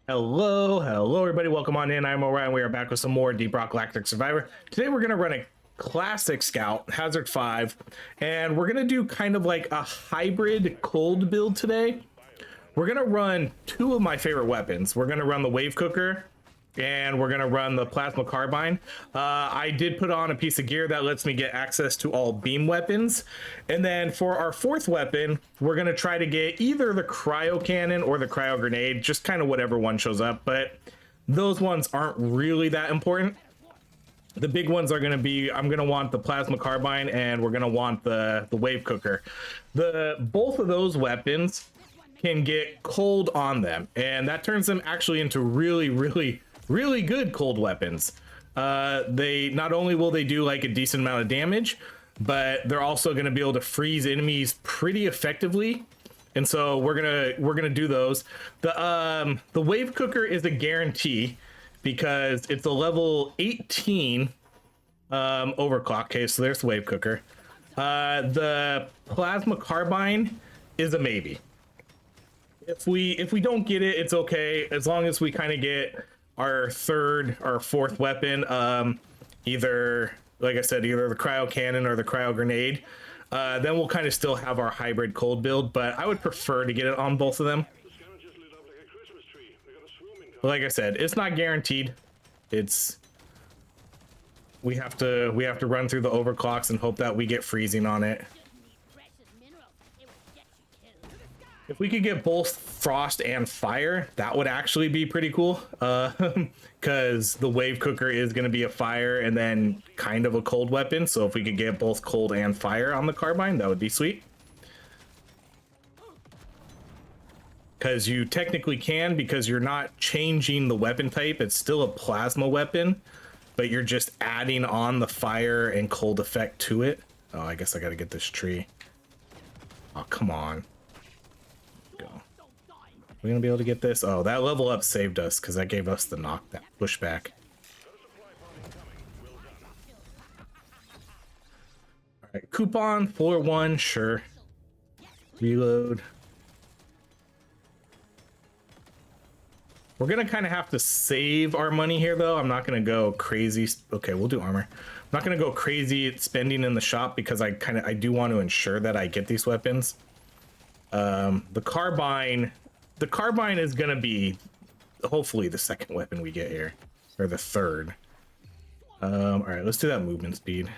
Hello everybody. Welcome on in. I'm Orion. We are back with some more Deep Rock Galactic Survivor. Today we're gonna run a classic scout, Hazard 5, and we're gonna do kind of like a hybrid cold build today. We're gonna run two of my favorite weapons. We're gonna run the wave cooker and we're gonna run the plasma carbine. I did put on a piece of gear that lets me get access to all beam weapons, and then for our fourth weapon we're gonna try to get either the cryo cannon or the cryo grenade, just kind of whatever one shows up, but those ones aren't really that important. The big ones are gonna be, I'm gonna want the plasma carbine and we're gonna want the wave cooker. Both of those weapons can get cold on them, and that turns them actually into really good cold weapons. They not only will they do like a decent amount of damage, but they're also going to be able to freeze enemies pretty effectively. And so we're gonna do those. The wave cooker is a guarantee because it's a level 18 overclock. Okay, so there's the wave cooker. The plasma carbine is a maybe. If we don't get it, it's okay, as long as we kind of get our third or fourth weapon, either, like I said, either the cryo cannon or the cryo grenade, then we'll kind of still have our hybrid cold build, but I would prefer to get it on both of them. But like I said, it's not guaranteed. We have to run through the overclocks and hope that we get freezing on it. If we could get both frost and fire, that would actually be pretty cool, because the wave cooker is going to be a fire and then kind of a cold weapon. So if we could get both cold and fire on the carbine, that would be sweet. Because you technically can, because you're not changing the weapon type. It's still a plasma weapon, but you're just adding on the fire and cold effect to it. Oh, I guess I got to get this tree. Oh, come on. We're gonna be able to get this. Oh, that level up saved us because that gave us the knockback, pushback. All right, coupon floor 1, sure. Reload. We're gonna kind of have to save our money here, though. I'm not gonna go crazy. Okay, we'll do armor. I'm not gonna go crazy at spending in the shop because I do want to ensure that I get these weapons. The carbine is gonna be hopefully the second weapon we get here, or the third. All right, let's do that movement speed.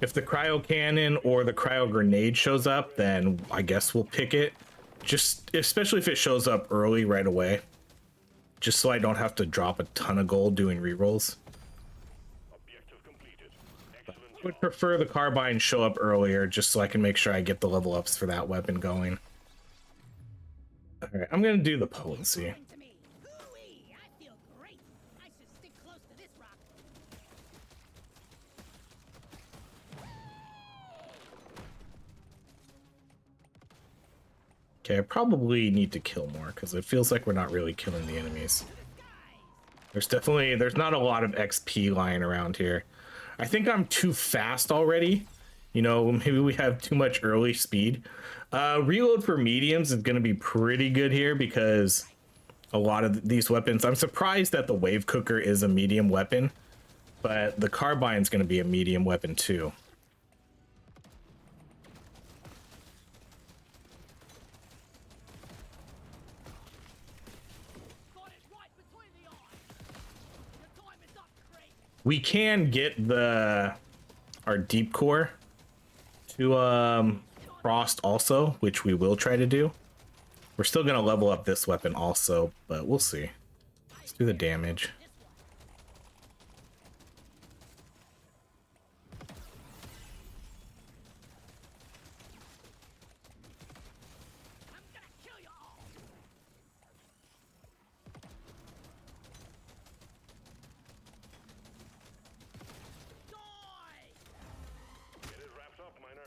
If the cryo cannon or the cryo grenade shows up, then I guess we'll pick it. Just especially if it shows up early right away, just so I don't have to drop a ton of gold doing rerolls. Would prefer the carbine show up earlier just so I can make sure I get the level ups for that weapon going. All right, I'm gonna do the potency. Okay, I probably need to kill more because it feels like we're not really killing the enemies. There's not a lot of XP lying around here. I think I'm too fast already. You know, maybe we have too much early speed. Reload for mediums is going to be pretty good here because a lot of these weapons... I'm surprised that the wave cooker is a medium weapon, but the carbine is going to be a medium weapon too. We can get our deep core to frost also, which we will try to do. We're still gonna level up this weapon also, but we'll see. Let's do the damage.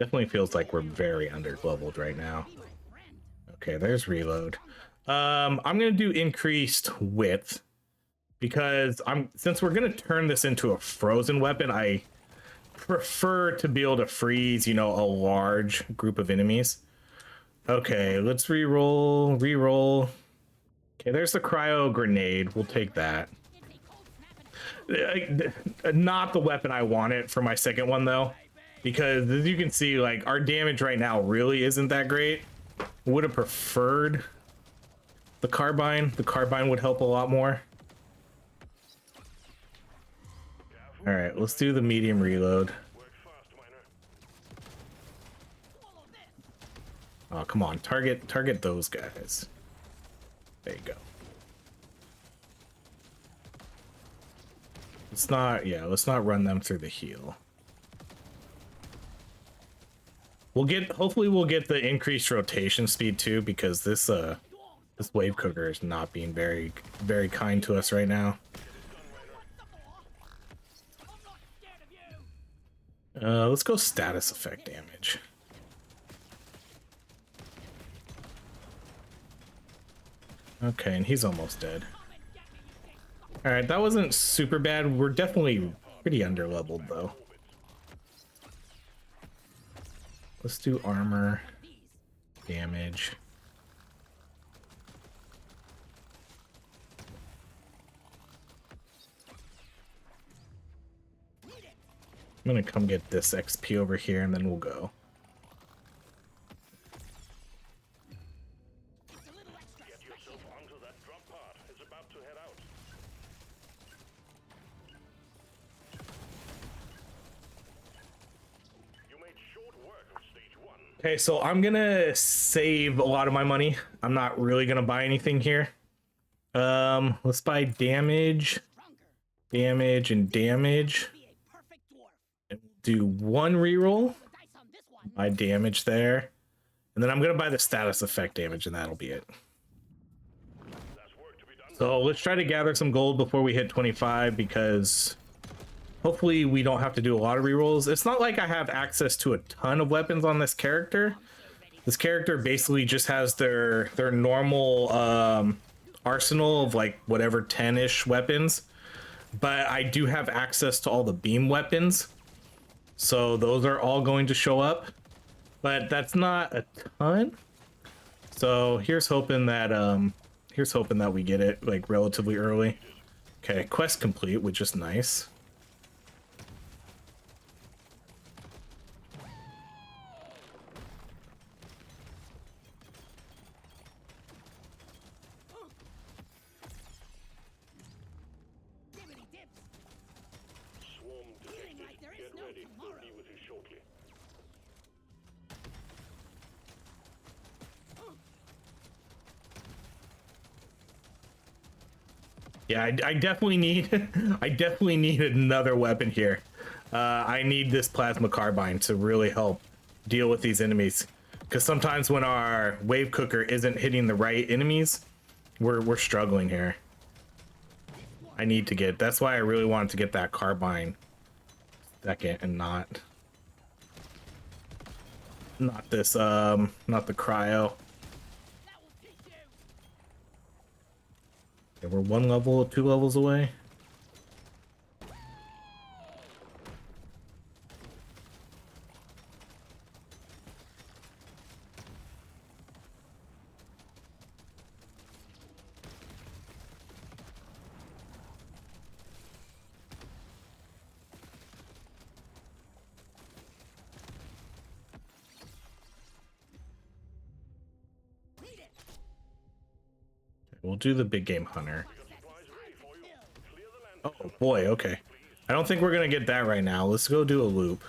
Definitely feels like we're very under leveled right now. Okay, there's reload. I'm gonna do increased width because since we're gonna turn this into a frozen weapon, I prefer to be able to freeze, you know, a large group of enemies. Okay, let's re-roll. Okay, there's the cryo grenade. We'll take that. Not the weapon I wanted for my second one though, because as you can see, like our damage right now really isn't that great. Would have preferred the carbine. The carbine would help a lot more. All right, let's do the medium reload. Oh, come on, target those guys. There you go. Let's not run them through the heel. Hopefully we'll get the increased rotation speed too, because this wave cooker is not being very kind to us right now. Let's go status effect damage. Okay, and he's almost dead. All right, that wasn't super bad. We're definitely pretty underleveled though. Let's do armor, damage. I'm gonna come get this XP over here and then we'll go. Okay, so I'm gonna save a lot of my money. I'm not really gonna buy anything here. Let's buy damage, and damage. And do one reroll. Buy damage there, and then I'm gonna buy the status effect damage, and that'll be it. So let's try to gather some gold before we hit 25, because hopefully we don't have to do a lot of rerolls. It's not like I have access to a ton of weapons on this character. This character basically just has their normal arsenal of like whatever 10-ish weapons. But I do have access to all the beam weapons. So those are all going to show up. But that's not a ton. So here's hoping that we get it like relatively early. Okay, quest complete, which is nice. Yeah, I definitely need I definitely need another weapon here. I need this plasma carbine to really help deal with these enemies, because sometimes when our wave cooker isn't hitting the right enemies, we're struggling here. I need to get, that's why I really wanted to get that carbine second and not this not the cryo. Okay, we're 1 level, 2 levels away. We'll do the big game hunter. Oh boy, okay. I don't think we're gonna get that right now. Let's go do a loop.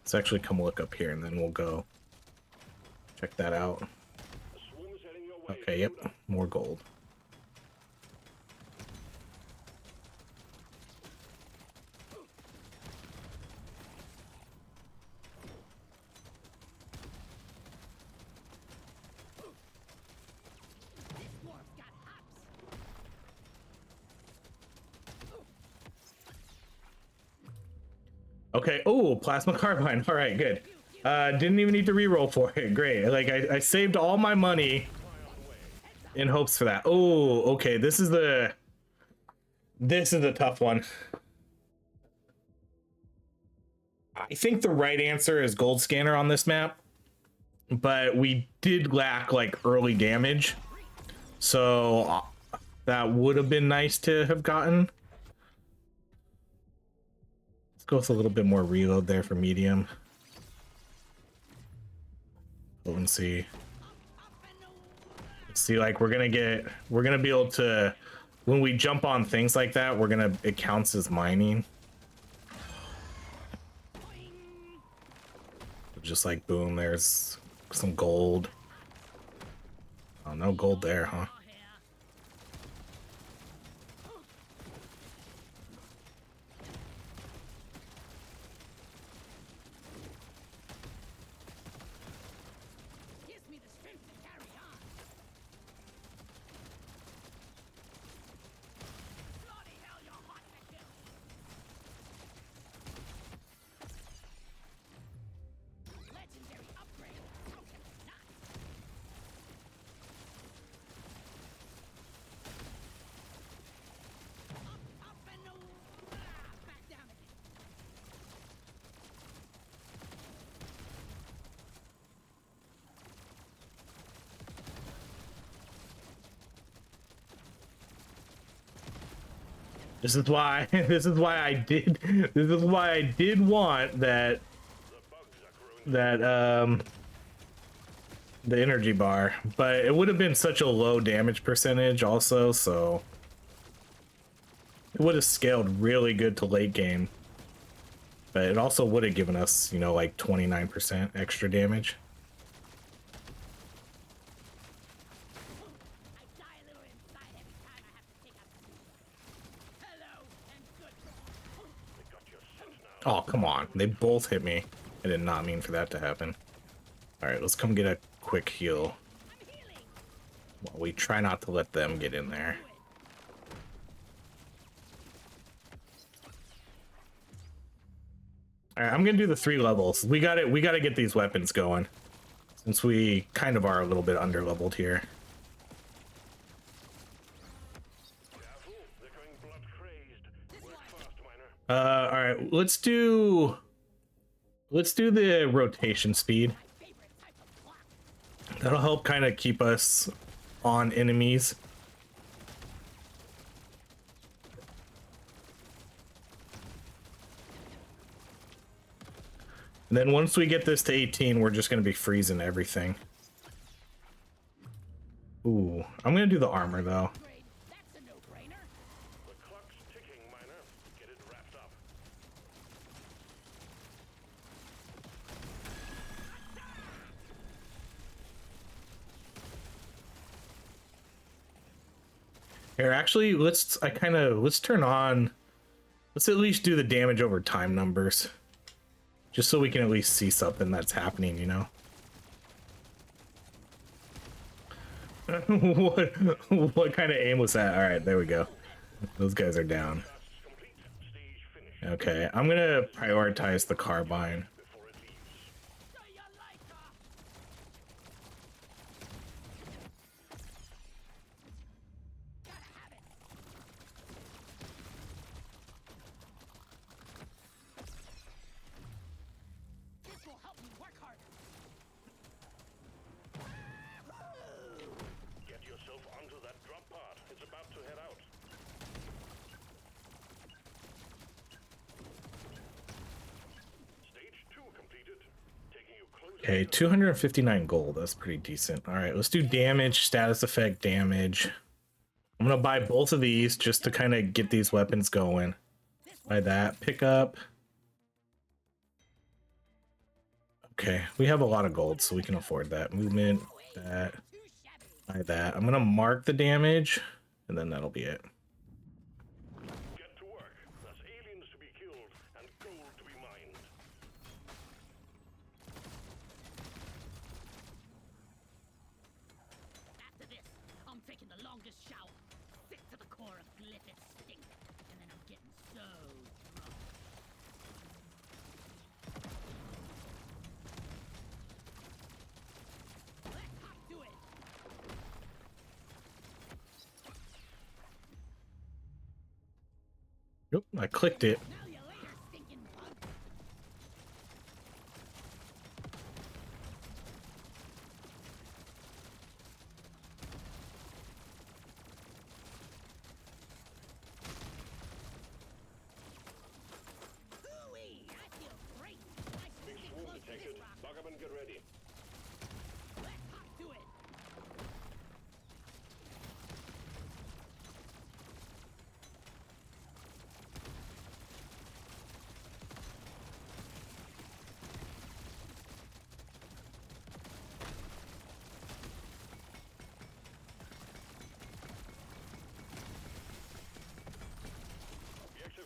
Let's actually come look up here and then we'll go check that out. Okay, yep, more gold. Okay, oh, plasma carbine. All right, good. Didn't even need to reroll for it. Great. Like I saved all my money in hopes for that. Oh, okay. This is a tough one. I think the right answer is gold scanner on this map, but we did lack like early damage, so that would have been nice to have gotten. Let's go with a little bit more reload there for medium. Potency. See, like we're gonna be able to, when we jump on things like that, it counts as mining. Just like boom, there's some gold. Oh, no gold there, huh? This is why I did want that the energy bar, but it would have been such a low damage percentage also, so it would have scaled really good to late game. But it also would have given us, you know, like 29% extra damage. Oh, come on. They both hit me. I did not mean for that to happen. Alright, let's come get a quick heal. While we try not to let them get in there. Alright, I'm gonna do the 3 levels. We gotta get these weapons going. Since we kind of are a little bit under-leveled here. Alright, let's do the rotation speed. That'll help kind of keep us on enemies. And then once we get this to 18, we're just going to be freezing everything. Ooh, I'm going to do the armor though. Here, actually, let's turn on, let's at least do the damage over time numbers. Just so we can at least see something that's happening, you know? What kind of aim was that? All right, there we go. Those guys are down. Okay, I'm gonna prioritize the carbine. Okay, 259 gold. That's pretty decent. All right, let's do damage, status effect damage. I'm gonna buy both of these just to kind of get these weapons going. Buy that, pick up. Okay, we have a lot of gold, so we can afford that. Movement, that, buy that. I'm gonna mark the damage, and then that'll be it. Yep, I clicked it.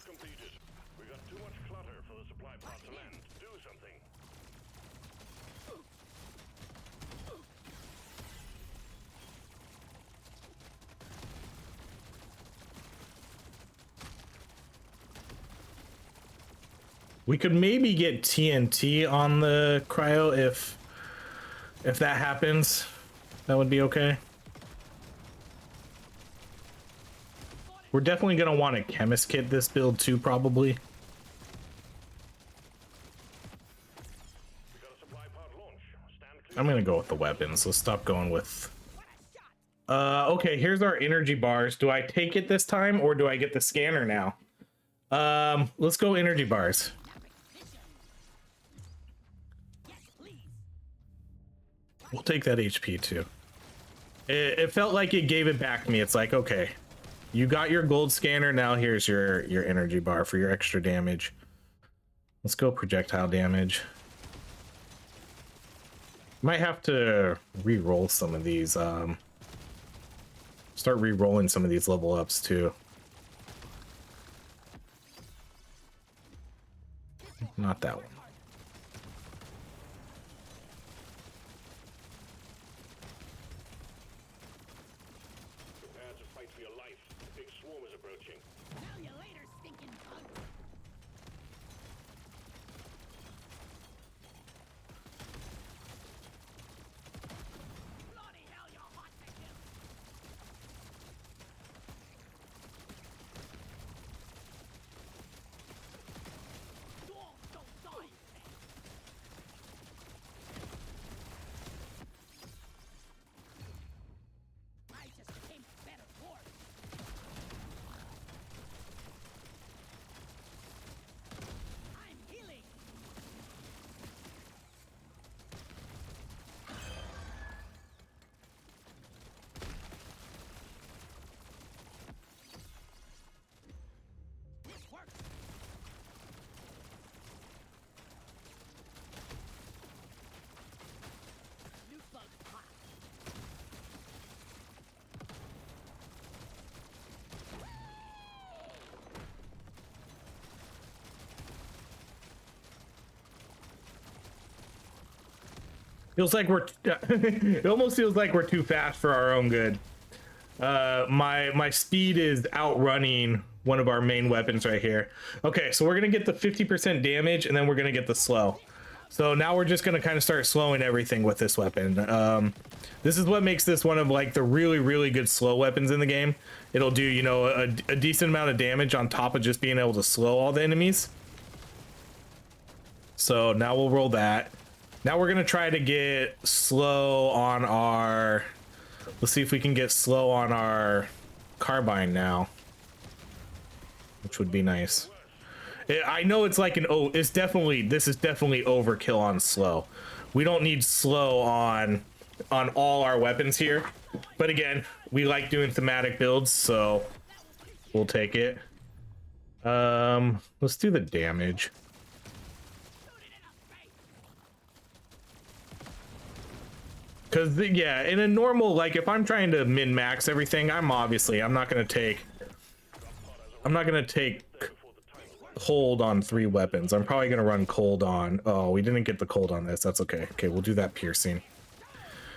Completed. We got too much clutter for the supply pod to land. Do something. We could maybe get TNT on the cryo if that happens. That would be okay. We're definitely gonna want a chemist kit this build too, probably. I'm gonna go with the weapons. Let's stop going with. Okay, here's our energy bars. Do I take it this time or do I get the scanner now? Let's go energy bars. We'll take that HP too. It felt like it gave it back to me. It's like, okay, you got your gold scanner, now here's your energy bar for your extra damage. Let's go projectile damage. Might have to re-roll some of these, start re-rolling some of these level ups too. Not that one. Prepare to fight for your life. The big swarm is approaching. Tell you later, stinking bug. Bloody hell, you're hot to kill. Dwarves don't die. I just became a better horde. I'm healing. This works. New bug hot. Feels like we're it almost feels like we're too fast for our own good. My speed is outrunning one of our main weapons right here. Okay, so we're gonna get the 50% damage and then we're gonna get the slow. So now we're just gonna kind of start slowing everything with this weapon. This is what makes this one of like the really good slow weapons in the game. It'll do, you know, a decent amount of damage on top of just being able to slow all the enemies. So now we'll roll that. Now we're gonna try to get slow on our, let's see if we can get slow on our carbine now, which would be nice. I know it's like an, oh, it's definitely, this is definitely overkill on slow. We don't need slow on all our weapons here, but again, we like doing thematic builds, so we'll take it. Let's do the damage. Because, yeah, in a normal, like, if I'm trying to min-max everything, I'm not gonna take cold on 3 weapons. I'm probably gonna run cold on, oh, we didn't get the cold on this, that's okay. Okay, we'll do that piercing.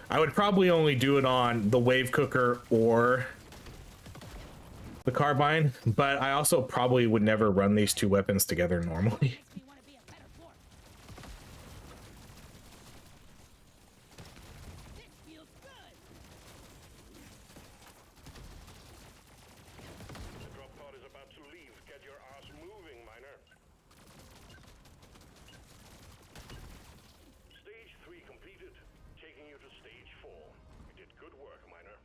I would probably only do it on the wave cooker or the carbine, but I also probably would never run these 2 weapons together normally. We want to be a better dwarf. This feels good. The drop pod is about to leave. Get your ass Good work, Miner.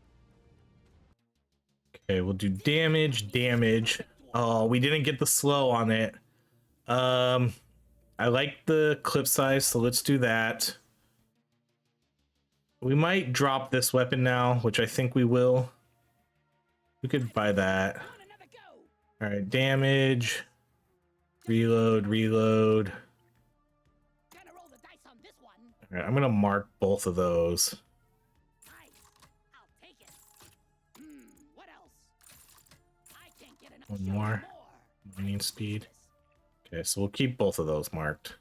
Okay, we'll do damage. Oh, we didn't get the slow on it. I like the clip size, so let's do that. We might drop this weapon now, which I think we will. We could buy that. On another go. All right, damage. Reload. Gonna roll the dice on this one. All right, I'm gonna mark both of those. Nice. I'll take it. What else? I can't get enough. One shots more. Mining speed. Okay, so we'll keep both of those marked.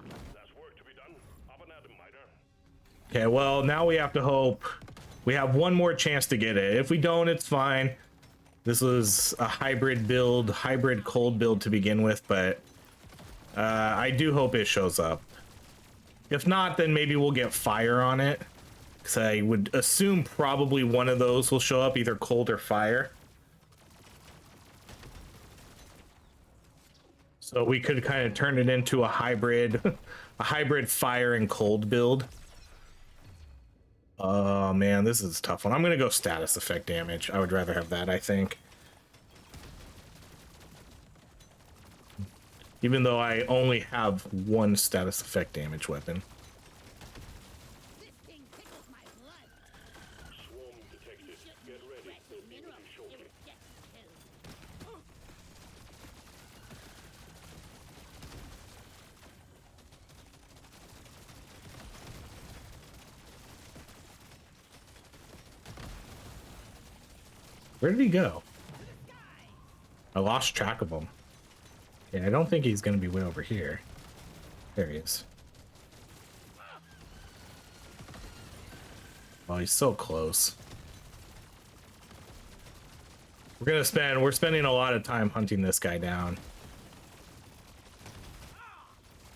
There's work to be done. Up and at 'em, Miner. Okay, well, now we have to hope we have one more chance to get it. If we don't, it's fine. This was a hybrid build, hybrid cold build to begin with, but I do hope it shows up. If not, then maybe we'll get fire on it, because I would assume probably one of those will show up, either cold or fire. So we could kind of turn it into a hybrid, a hybrid fire and cold build. Oh man, this is a tough one. I'm gonna go status effect damage. I would rather have that, I think. Even though I only have one status effect damage weapon. This thing tickles my blood. Swarm detected. Get ready. They'll be with you shortly. Get killed. Where did he go? I lost track of him. Yeah, I don't think he's gonna be way over here. There he is. Oh, he's so close. We're spending a lot of time hunting this guy down.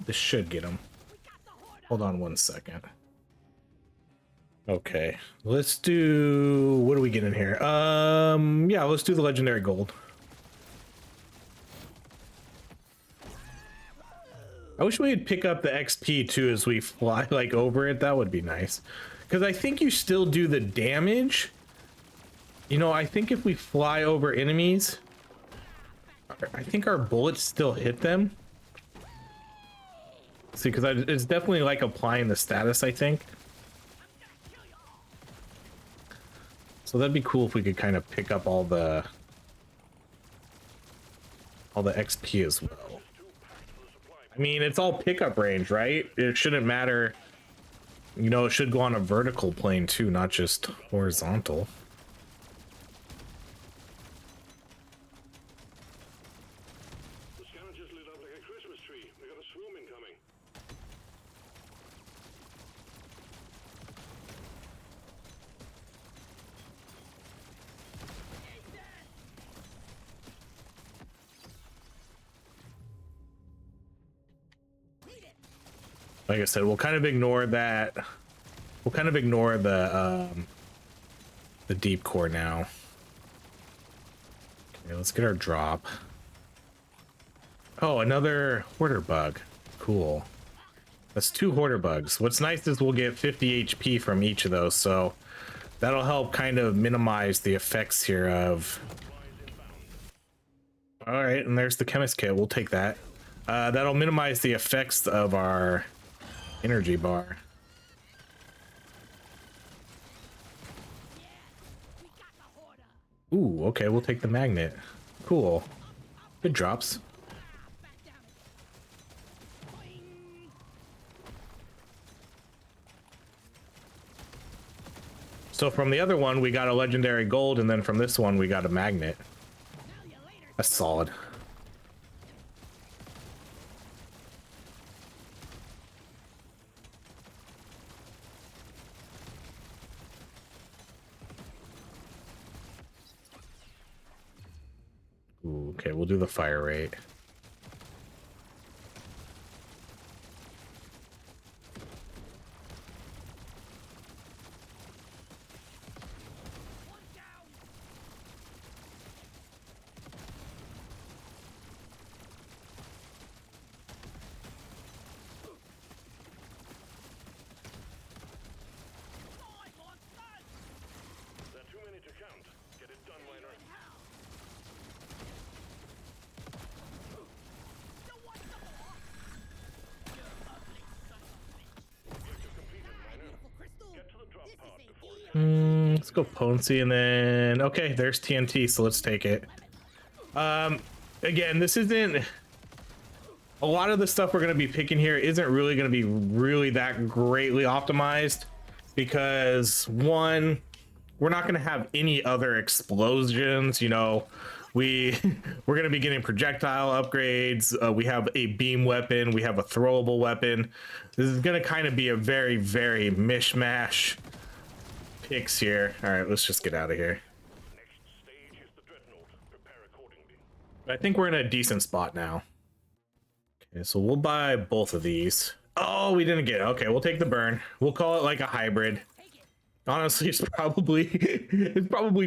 This should get him. Hold on one second. Okay, let's do, what do we get in here? Yeah, let's do the legendary gold. I wish we'd pick up the XP too as we fly like over it. That would be nice. Because I think you still do the damage. You know, I think if we fly over enemies, I think our bullets still hit them. See, because it's definitely like applying the status, I think. So that'd be cool if we could kind of pick up all the XP as well. I mean, it's all pickup range, right? It shouldn't matter. You know, it should go on a vertical plane too, not just horizontal. The scanner just lit up like a Christmas tree. We got a swarm incoming. Like I said, we'll kind of ignore that. We'll kind of ignore the deep core now. Okay, let's get our drop. Oh, another hoarder bug. Cool. That's 2 hoarder bugs. What's nice is we'll get 50 HP from each of those, so that'll help kind of minimize the effects here of... All right, and there's the chemist kit. We'll take that. That'll minimize the effects of our energy bar. We got the Hoarder. Ooh, okay, we'll take the magnet. Cool. Good drops. Back down. Boing. So from the other one, we got a legendary gold, and then from this one, we got a magnet. Tell you later. That's solid. Ooh, okay, we'll do the fire rate. One down. I want Let's go potency, and then okay, there's TNT, so let's take it. Again, this isn't a lot of the stuff we're going to be picking here isn't really going to be really that greatly optimized, because one, we're not going to have any other explosions. You know, we're going to be getting projectile upgrades. We have a beam weapon, we have a throwable weapon. This is going to kind of be a very, very mishmash picks here. All right, let's just get out of here. Next stage is the dreadnought. Prepare accordingly. I think we're in a decent spot now. Okay, so we'll buy both of these. Oh, we didn't get it. Okay, we'll take the burn. We'll call it like a hybrid. Honestly, it's probably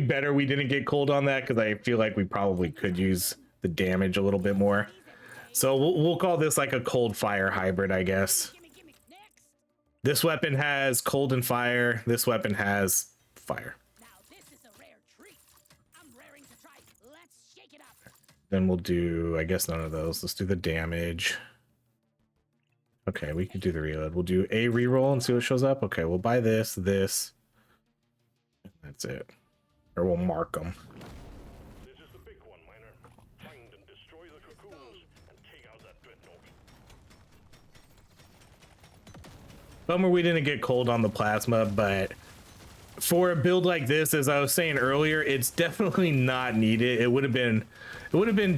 better we didn't get cold on that, because I feel like we probably could use the damage a little bit more. So we'll call this like a cold fire hybrid, I guess. Gimme. Next. This weapon has cold and fire. This weapon has fire. Now this is a rare treat. I'm raring to try. Let's shake it up. Then we'll do, I guess, none of those. Let's do the damage. Okay, we can do the reload. We'll do a reroll and see what shows up. Okay, we'll buy this. That's it. Or we'll mark them. This is the big one, Miner. Find and destroy the cocoons and take out that dreadnought. Bummer we didn't get cold on the plasma, but for a build like this, as I was saying earlier, it's definitely not needed. It would have been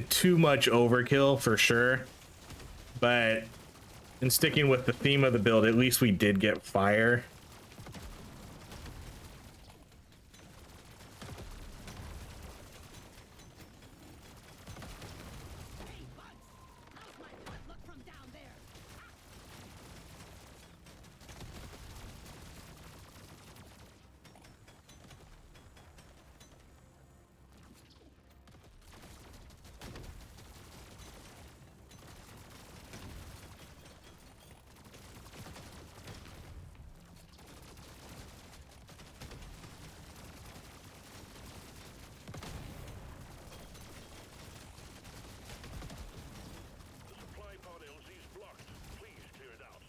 too much overkill for sure. But in sticking with the theme of the build, at least we did get fire. Hey, Bugs. How's my butt look from down there? The supply pod LZ is blocked. Please clear it out.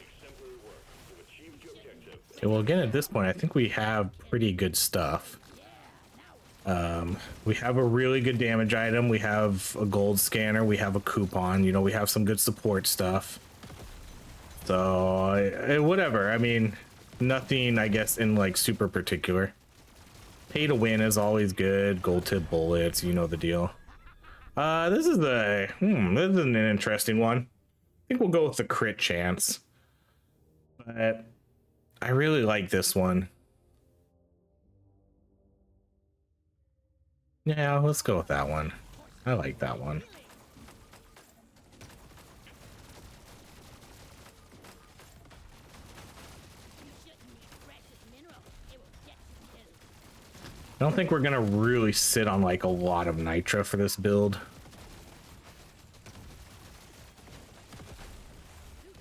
Exemplary work. You've achieved your objective. Okay, well, again, at this point, I think we have pretty good stuff. We have a really good damage item. We have a gold scanner. We have a coupon. You know, we have some good support stuff. So, whatever. I mean, nothing, I guess, in like super particular. Pay to win is always good. Gold tip bullets, you know the deal. This is an interesting one. I think we'll go with the crit chance. But I really like this one. Yeah, let's go with that one. I like that one. You shouldn't use precious mineral. It will get you killed. I don't think we're gonna really sit on like a lot of nitra for this build. Two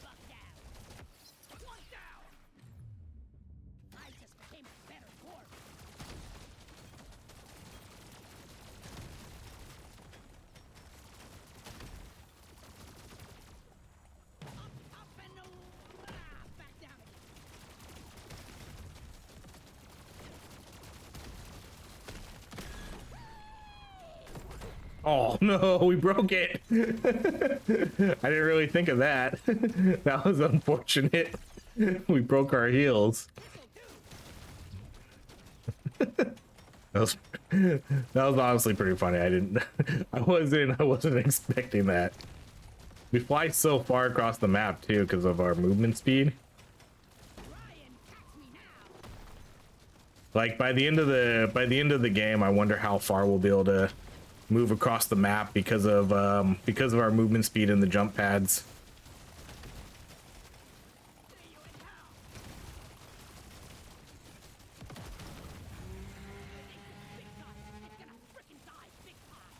bucks down. One down. I just became a better dwarf. Up and back down again. Oh no, we broke it. I didn't really think of that. That was unfortunate. We broke our heels. That was honestly pretty funny. I wasn't expecting that. We fly so far across the map too because of our movement speed. Try and catch me now. Like by the end of the game, I wonder how far we'll be able to move across the map because of our movement speed and the jump pads. See you in town. Big time. It's gonna frickin' die big time.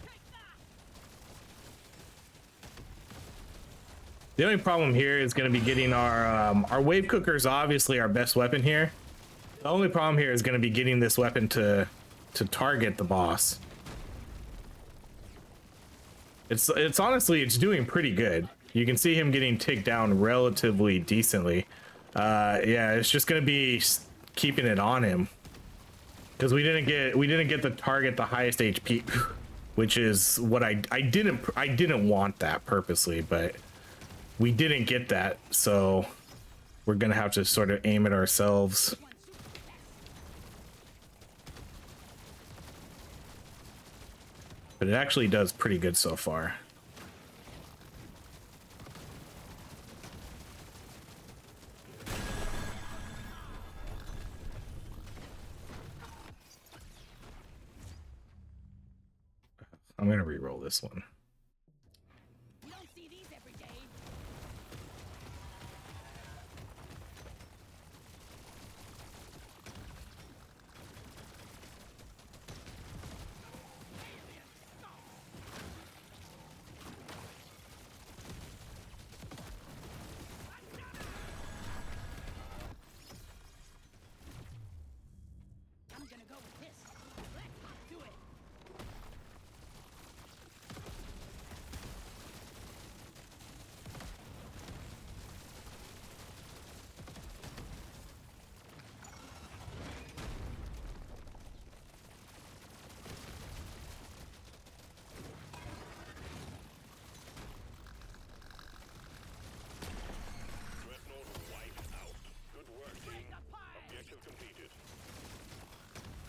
Take that. The only problem here is going to be getting our wave cooker is obviously our best weapon here. The only problem here is going to be getting this weapon to target the boss. It's honestly, it's doing pretty good. You can see him getting ticked down relatively decently. Yeah, it's just gonna be keeping it on him because we didn't get the target the highest HP, which is what I didn't want that purposely, but we didn't get that, so we're gonna have to sort of aim it ourselves. But it actually does pretty good so far. I'm gonna re-roll this one. You don't see these every day. I'm gonna go with this. Let's hop to it. Dreadnought wiped out. Good work, team. Objective completed.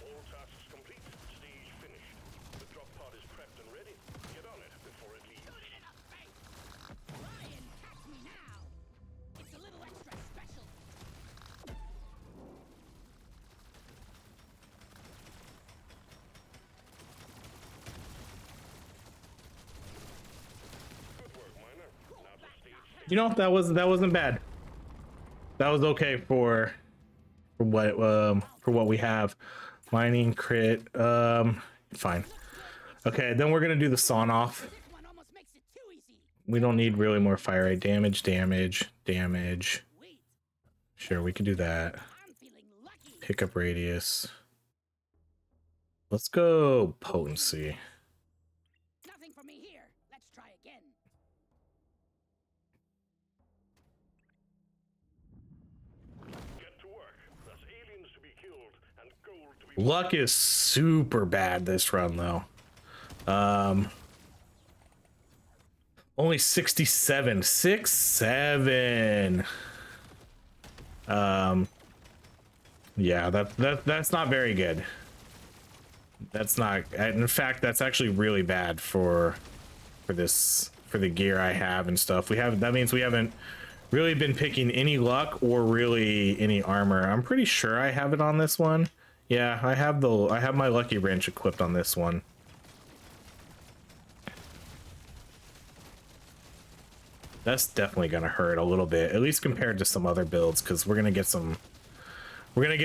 All tasks complete. Stage finished. The drop pod is prepped and ready. Get on it before it leaves. Put it in a face. Try and catch me now. It's a little extra special. Good work, Miner. Now to stage 6. You know, that wasn't bad. That was okay for what we have. Mining crit, fine. Okay, then we're gonna do the sawn off. This one almost makes it too easy. We don't need really more fire rate damage. Wait, Sure, we can do that. I'm feeling lucky. Pickup radius. Let's go potency. Nothing for me here. Let's try again. Get to work. There's aliens to be killed and gold to be Luck is super bad this run though. Only 67. 6-7. Yeah, that's not very good. That's not, in fact, that's actually really bad for the gear I have and stuff. That means we haven't really been picking any luck or really any armor. I'm pretty sure I have it on this one. Yeah, I have my lucky wrench equipped on this one. That's definitely gonna hurt a little bit, at least compared to some other builds, because we're gonna get a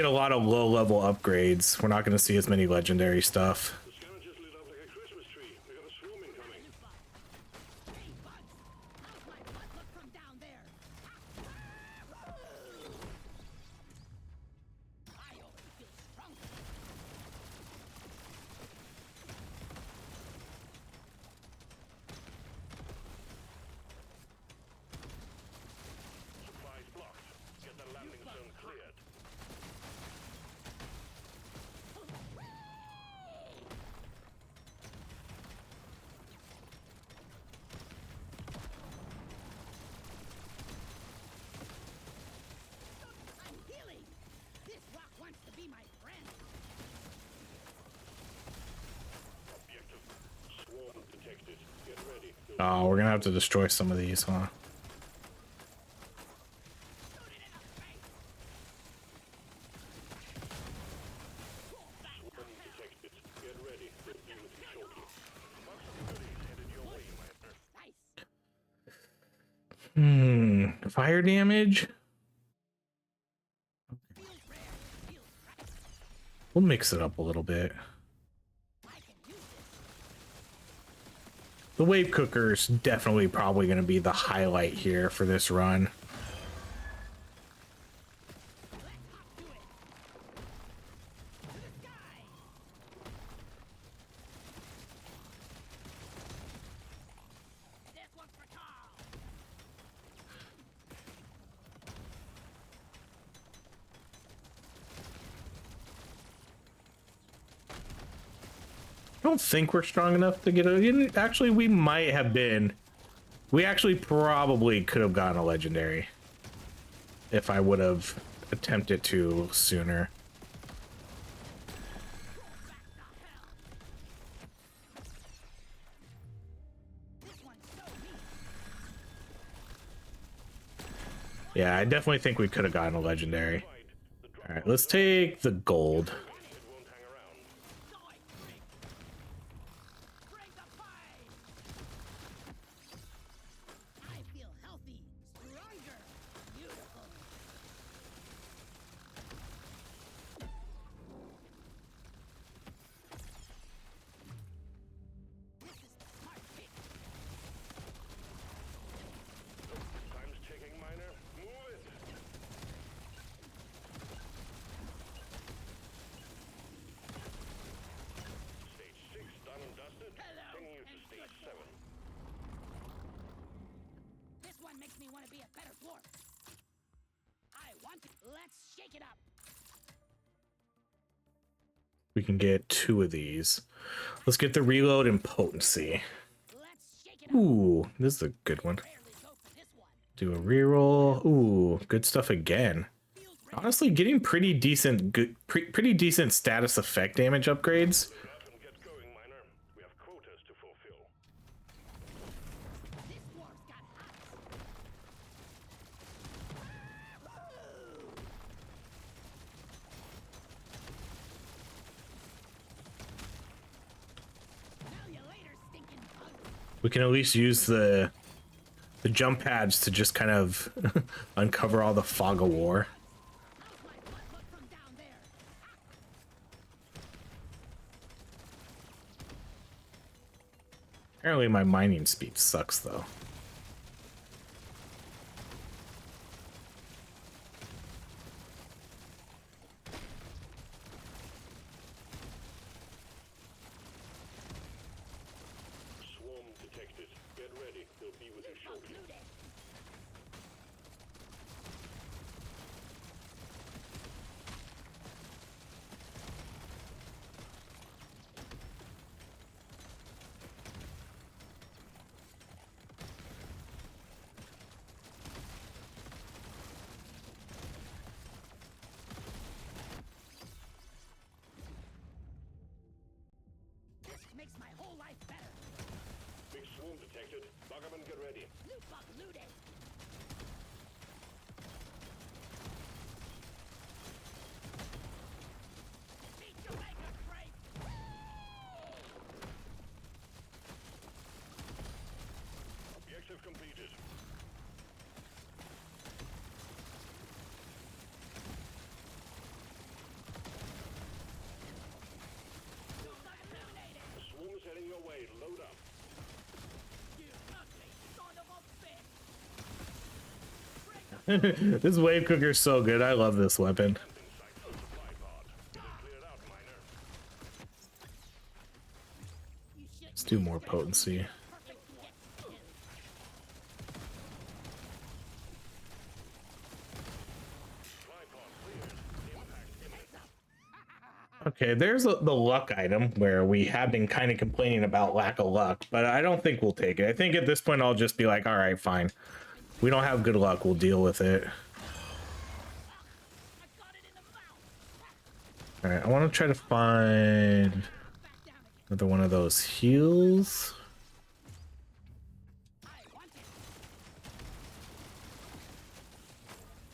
lot of low level upgrades. We're not gonna see as many legendary stuff. The scavengers lit up like a Christmas tree. We got a swarm incoming. Hey, bugs. How's my butt look from down there? I already feel stronger. Supplies blocked. Get the landing zone cleared. I'm healing. This rock wants to be my friend. Objective swarm detected. Get ready. Oh, we're gonna have to destroy some of these, huh? Shoot it in the face. Swarm detected. Get ready. We'll be with you shortly. Box of goodies headed your way, Miner. Nice. Fire damage. Feels rare. Feels right. We'll mix it up a little bit. I can use this. The wave cooker's definitely probably going to be the highlight here for this run. Let's hop to it. To the sky. This one's for Carl. don't think we're strong enough to get a... Actually, we might have been. We actually probably could have gotten a legendary if I would have attempted to sooner. Yeah, I definitely think we could have gotten a legendary. All right, let's take the gold. I feel healthy, stronger, beautiful. This is the smart pick. Time's ticking, miner. Move it. Stage 6 done and dusted. Hello, Taking you to and stage good 7. This one makes me want to be a better dwarf. I want to. Let's shake it up. We can get 2 of these. Let's get the reload and potency. Let's shake it up. Ooh, this is a good one. Rarely go for this one. Do a reroll. Ooh, good stuff again. Feels ready. Honestly, getting pretty decent, pretty decent status effect damage upgrades. Up and get going, miner. We have quotas to fulfill. This dwarf's got hots. Tell you later, stinking bug. We can at least use the jump pads to just kind of uncover all the fog of war. How's my butt look from down there? Apparently my mining speed sucks though. Swarm detected. Get ready. They'll be with you shortly. Looted. This makes my whole life better. Big swarm detected. Buggerman, get ready. Loot bug looted. Beat your anchor, Frank. Objective completed. Loot bug eliminated. The swarm is heading your way. Load up. You ugly son of a bitch. This wave cooker is so good. I love this weapon. Camping site for supply pod. Get it cleared out, miner. You should Let's do more potency. perfect get skill. Supply pod cleared. Impact imminent. Okay, there's the luck item where we have been kind of complaining about lack of luck, but I don't think we'll take it. I think at this point I'll just be like, all right, fine. We don't have good luck. We'll deal with it. I got it in the mouth. All right, I want to try to find Back down again. another one of those heals. I want it.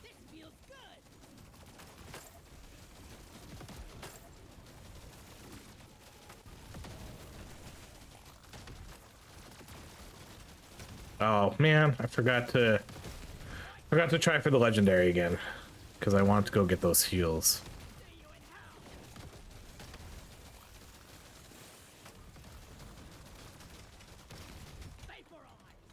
This feels good. Oh man, I forgot to try for the legendary again because I wanted to go get those heals. See you in hell. Vaporize.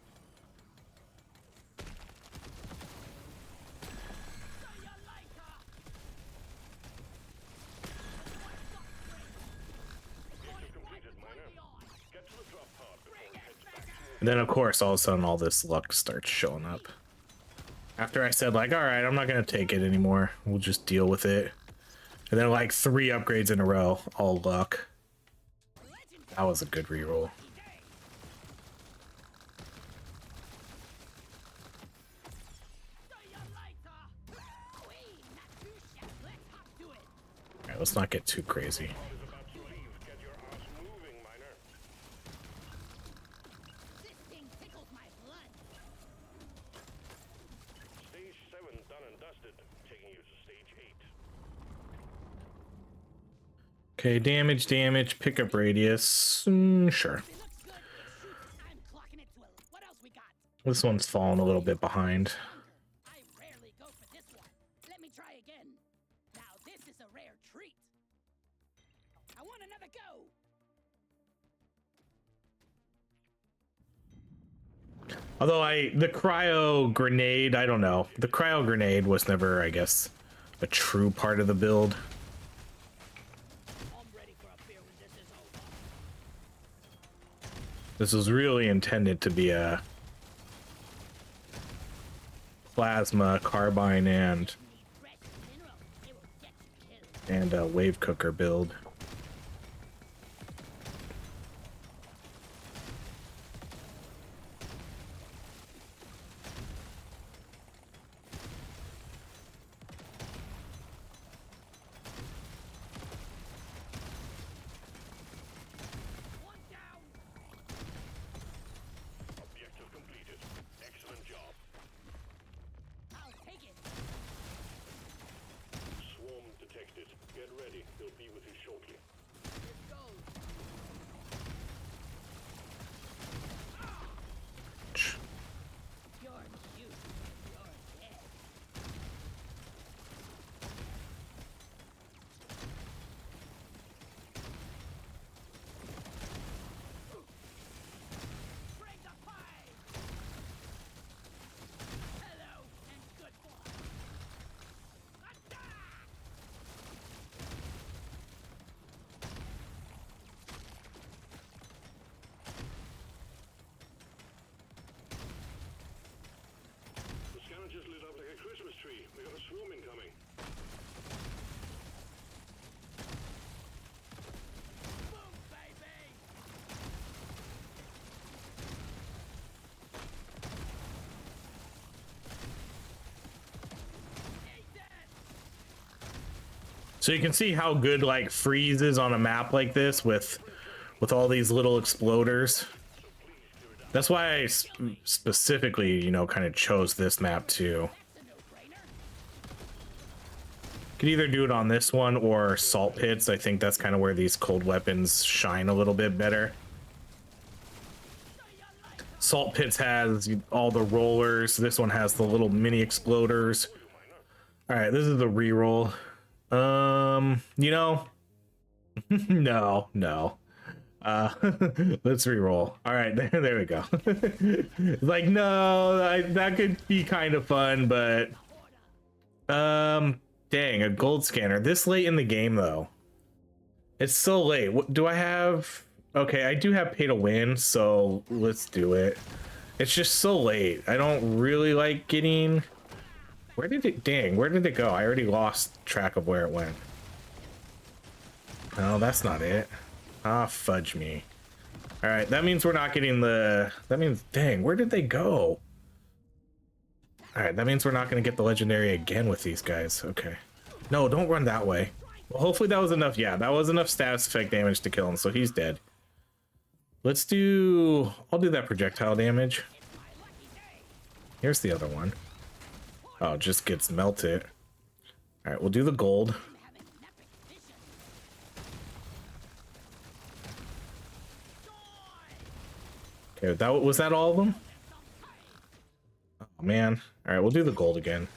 See you later. Objective completed, miner. Get to the drop pod before it heads back. And then of course all of a sudden all this luck starts showing up. After I said like, all right, I'm not gonna take it anymore. We'll just deal with it. And then like 3 upgrades in a row, all luck. That was a good reroll. All right, let's not get too crazy. Okay, damage, pickup radius. Sure. This one's falling a little bit behind. I rarely go for this one. Let me try again. Now this is a rare treat. I want another go. Although the cryo grenade, I don't know. The cryo grenade was never, I guess, a true part of the build. This was really intended to be a plasma, carbine, and a wave cooker build. So you can see how good like freeze is on a map like this with all these little exploders. That's why I specifically, you know, kind of chose this map too. Could either do it on this one or salt pits. I think that's kind of where these cold weapons shine a little bit better. Salt pits has all the rollers. This one has the little mini exploders. All right, this is the reroll. You know, no. Let's reroll. All right, there we go. Like, no, that could be kind of fun, but dang, a gold scanner this late in the game though. It's so late. What do I have? Okay, I do have pay to win, so let's do it. It's just so late. I don't really like getting. Where did it, dang, where did it go? I already lost track of where it went. No, that's not it. Ah, fudge me. All right, that means we're not getting the, that means, dang, where did they go? All right, that means we're not going to get the legendary again with these guys. Okay. No, don't run that way. Well, hopefully that was enough. Yeah, that was enough status effect damage to kill him, so he's dead. Let's do, I'll do that projectile damage. Here's the other one. Oh, it just gets melted. All right, we'll do the gold. Okay, that was that all of them? Oh man. All right, we'll do the gold again.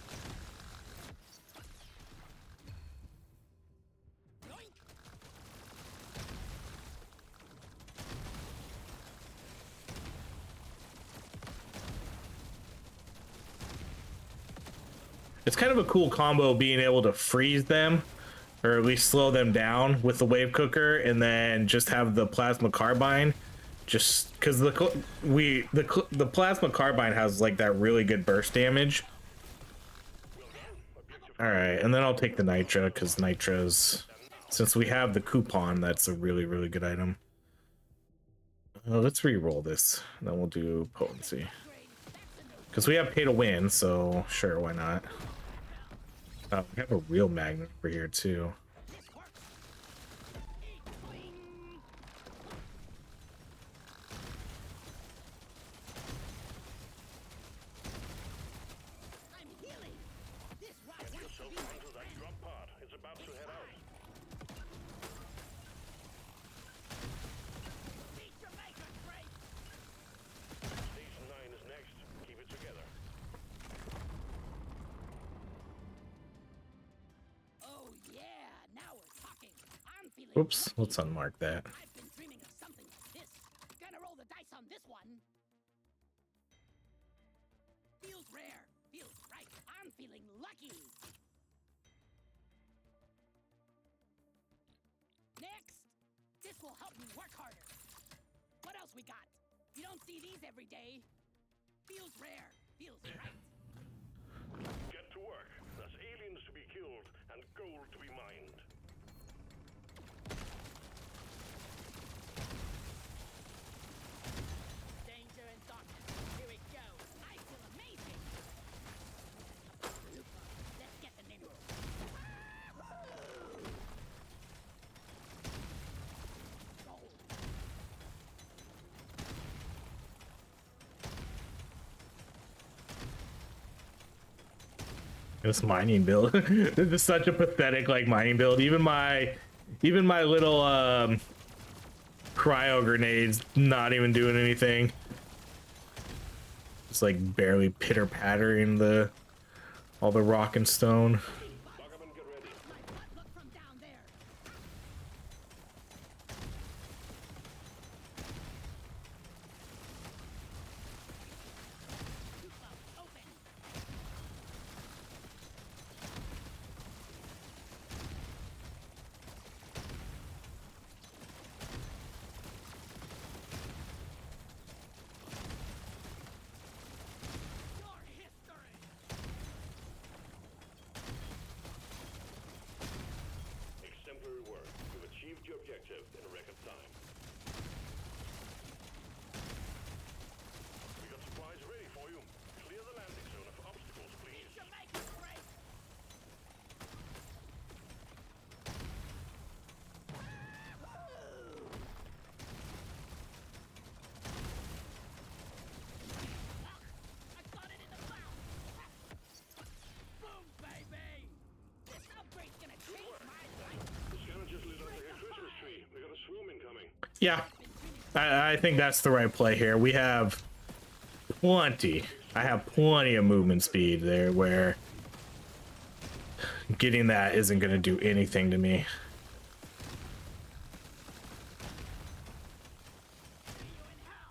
It's kind of a cool combo being able to freeze them, or at least slow them down with the wave cooker, and then just have the plasma carbine. Just because the plasma carbine has like that really good burst damage. All right, and then I'll take the nitra because nitra's, since we have the coupon, that's a really good item. Let's re-roll this, then we'll do potency. Because we have pay to win, so sure, why not? We have a real magnet over here too. Oops, let's unmark that. I've been dreaming of something like this. Gonna roll the dice on this one. Feels rare. Feels right. I'm feeling lucky. Next. This will help me work harder. What else we got? You don't see these every day. Feels rare. Feels right. Get to work. There's aliens to be killed and gold to be mined. Danger and darkness. Here we go. I feel amazing. Let's get the name. Gold. This mining build. This is such a pathetic like mining build. Even my little cryo grenades not even doing anything. It's like barely pitter pattering all the rock and stone. Buggerman, get ready. My butt look from down there. Open. Your history. Exemplary work. You've achieved your objective in a record time. We got supplies ready for you. Clear the landing zone of obstacles, please. Jamaica break. I got it in the mouth. Boom, baby. This upgrade's gonna change my life. The scavengers lit up the Christmas tree. We got a swoon incoming. Yeah, I think that's the right play here. We have plenty. I have plenty of movement speed there where getting that isn't going to do anything to me. See you in hell.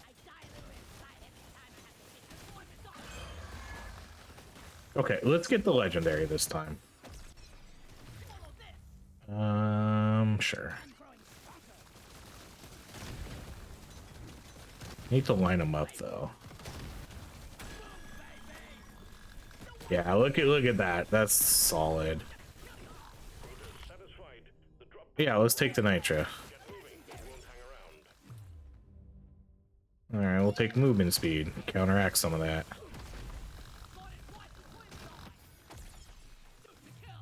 I die a little inside every time I have to take the dwarf off. Okay, let's get the legendary this time. Follow this. Sure. I'm growing stronger. Need to line them up though. Yeah, look at that. That's solid. Satisfied. The drop Yeah, let's take the nitro. get moving. We won't hang around. All right, we'll take movement speed. Counteract some of that. Got it right before you die. Shoot to kill.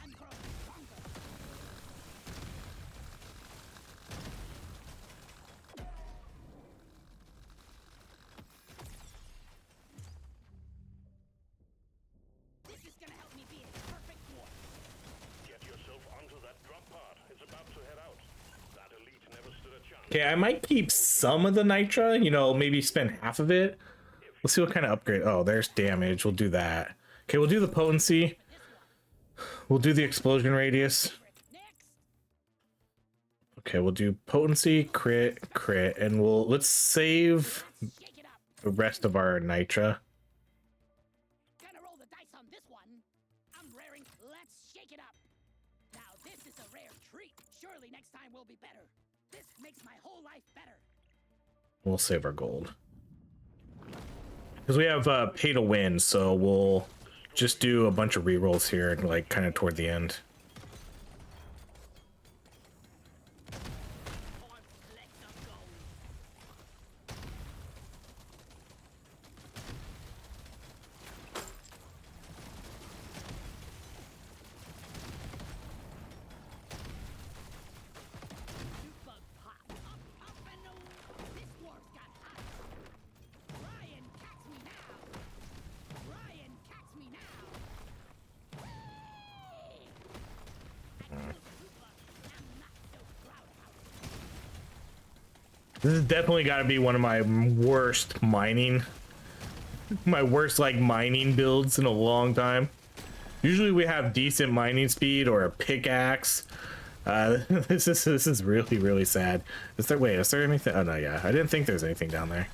I'm growing stronger. This is gonna help me be a perfect dwarf. Get yourself onto that drop pod. It's about to head out. That elite never stood a chance. Okay, I might keep some of the nitra, you know, maybe spend half of it. Let's see what kind of upgrade. Oh, there's damage. We'll do that. Okay, we'll do the potency. We'll do the explosion radius. Next. Okay, we'll do potency, crit, and let's save Shake it up. the rest of our nitra. Gonna roll the dice on this one. I'm raring. Let's shake it up. Now this is a rare treat. Surely next time will be better. This makes my whole life better. We'll save our gold. Because we have pay to win, so we'll just do a bunch of rerolls here, like kind of toward the end. This has definitely got to be one of my worst mining, like mining builds in a long time. Usually we have decent mining speed or a pickaxe. This is really sad. Is there anything? Oh no, yeah, I didn't think there's anything down there.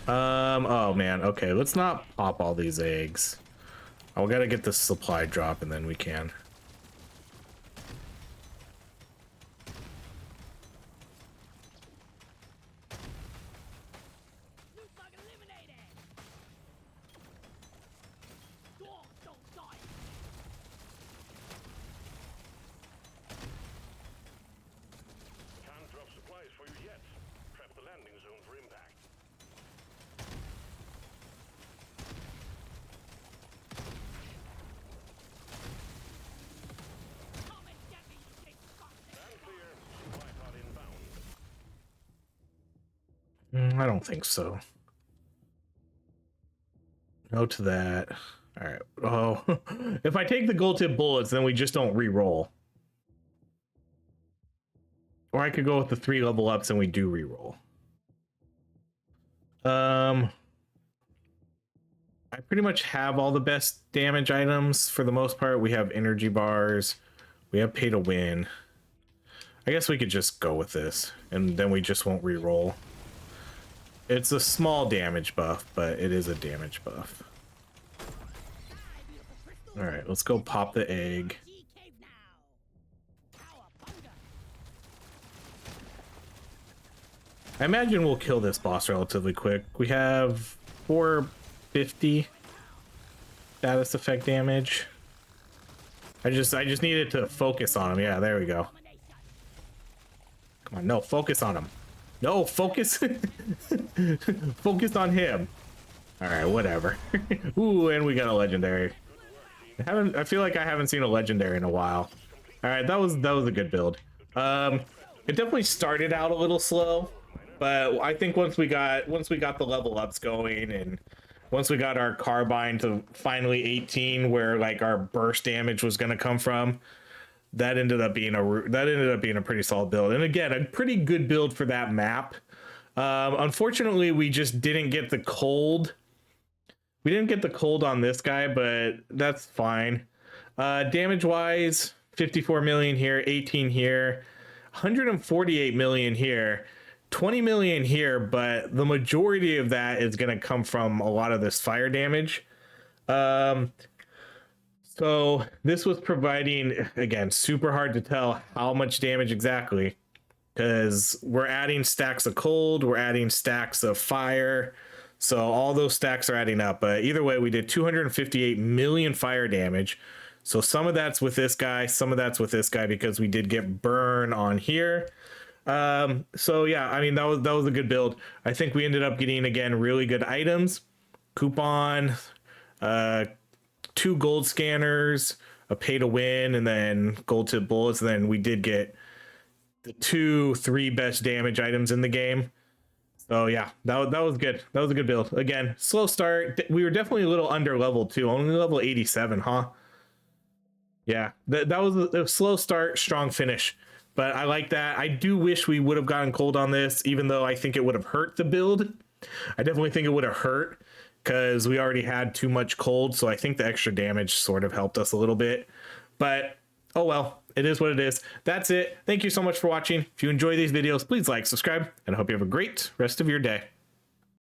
Oh man, okay, let's not pop all these eggs. We gotta get the supply drop and then we can. Can't drop supplies for you yet. Prep the landing zone for impact. Stand clear. Supply pod inbound. I don't think so. No to that. All right. Oh, if I take the gold tip bullets, then we just don't re-roll. Or I could go with the 3 level ups and we do re-roll. I pretty much have all the best damage items for the most part. We have energy bars. We have pay to win. I guess we could just go with this and then we just won't re-roll. It's a small damage buff, but it is a damage buff. All right, let's go pop the egg. I imagine we'll kill this boss relatively quick. We have 450 status effect damage. I just needed to focus on him. Yeah, there we go. Come on, no, focus on him. No, focus. Focus on him. All right, whatever. Ooh, and we got a legendary. I feel like I haven't seen a legendary in a while. All right, that was a good build. It definitely started out a little slow, but I think once we got the level ups going and once we got our carbine to finally 18, where like our burst damage was going to come from, that ended up being a pretty solid build. And again, a pretty good build for that map. Unfortunately, we just didn't get the cold. We didn't get the cold on this guy, but that's fine. Damage wise, 54 million here, 18 here, 148 million here, 20 million here, but the majority of that is going to come from a lot of this fire damage. So this was providing, again, super hard to tell how much damage exactly, because we're adding stacks of cold, we're adding stacks of fire, so all those stacks are adding up. But either way, we did 258 million fire damage. So some of that's with this guy, some of that's with this guy, because we did get burn on here. So yeah, I mean, that was a good build. I think we ended up getting, again, really good items, coupon, 2 gold scanners, a pay to win, and then gold tip bullets. And then we did get the 2-3 best damage items in the game. So yeah, that was good. That was a good build. Again, slow start. We were definitely a little under level too, only level 87, huh? Yeah, that was a slow start, strong finish. But I like that. I do wish we would have gotten cold on this, even though I think it would have hurt the build. I definitely think it would have hurt, because we already had too much cold, so I think the extra damage sort of helped us a little bit. But oh well, it is what it is. That's it. Thank you so much for watching. If you enjoy these videos, please like, subscribe, and I hope you have a great rest of your day.